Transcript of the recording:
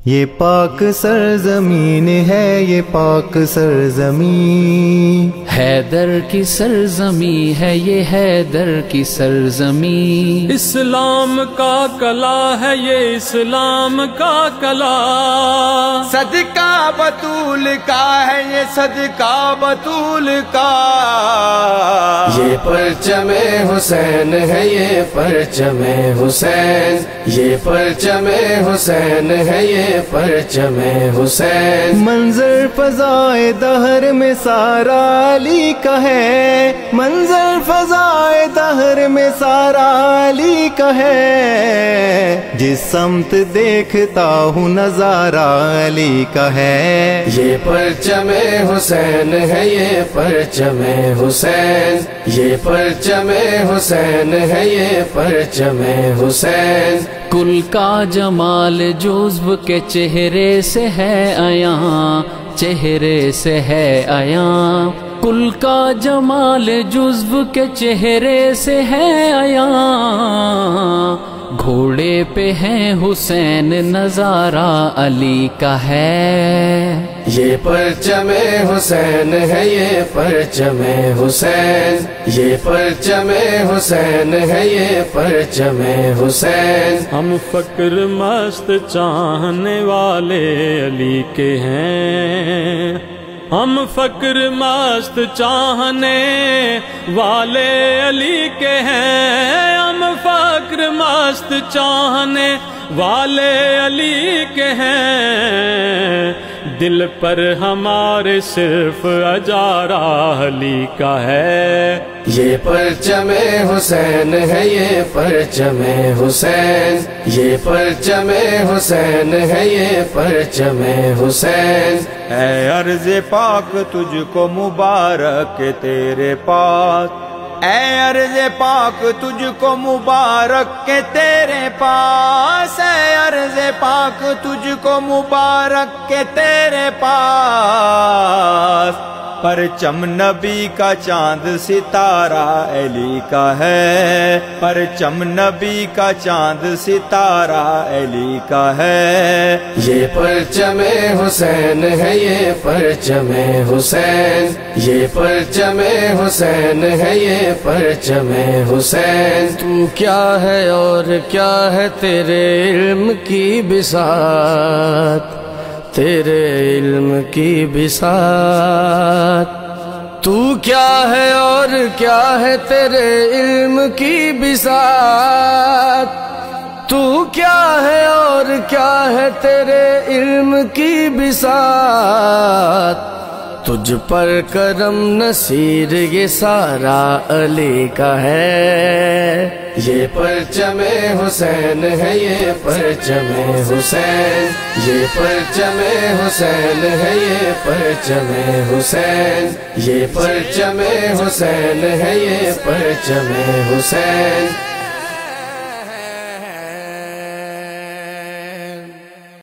یہ پاک سرزمین ہے، یہ پاک سرزمین، حیدر کی سرزمین ہے یہ، حیدر کی سرزمین، اسلام کا کلا ہے یہ، اسلام کا کلا، صدقہ بطول کا ہے یہ، صدقہ بطول کا، یہ پرچم حسین ہے یہ، پرچم حسین، یہ پرچم حسین ہے یہ، پرچم حسین، منظر فضائے دہر میں سارا علی کا ہے، منظر فضائے دہر میں سارا علی کا ہے، جس سمت دیکھتا ہوں نظارہ علی کا ہے، یہ پرچم حسین ہے یہ، پرچم حسین، یہ پرچم حسین ہے یہ، پرچم حسین، کل کا جمال جزو کے چہرے سے ہے عیاں، چہرے سے ہے عیاں، کل کا جمال جزو کے چہرے سے ہے عیاں، گھوڑے پہ ہیں حسین نظارہ علی کا ہے، یہ پرچم حسین ہے یہ، پرچم حسین، یہ پرچم حسین ہے یہ، پرچم حسین، ہم فقر مست چاہنے والے علی کے ہیں، ہم فقر مست چاہنے والے علی کے ہیں، ہم فقر مست چاہنے والے علی کے ہیں، دل پر ہمارے صرف اجارہ علی کا ہے، یہ پرچم حسین ہے یہ، پرچم حسین، یہ پرچم حسین ہے یہ، پرچم حسین، اے عرض پاک تجھ کو مبارک تیرے پاس، اے عرض پاک تجھ کو مبارک کے تیرے پاس، اے عرض پاک تجھ کو مبارک کے تیرے پاس، پرچم نبی کا چاند ستارہ علی کا ہے، پرچم نبی کا چاند ستارہ علی کا ہے، یہ پرچم حسین ہے یہ، پرچم حسین، یہ پرچم حسین ہے یہ، پرچم حسین، تو کیا ہے اور کیا ہے تیرے علم کی بساط، تیرے علم کی بساط، تو کیا ہے اور کیا ہے تیرے علم کی بساط، تو کیا ہے اور کیا ہے تیرے علم کی بساط، تجھ پر کرم نصیر یہ سارا علی کا ہے، یہ پرچم حسین ہے یہ، پرچم حسین، یہ پرچم حسین ہے یہ، پرچم حسین، یہ پرچم حسین ہے یہ، پرچم حسین،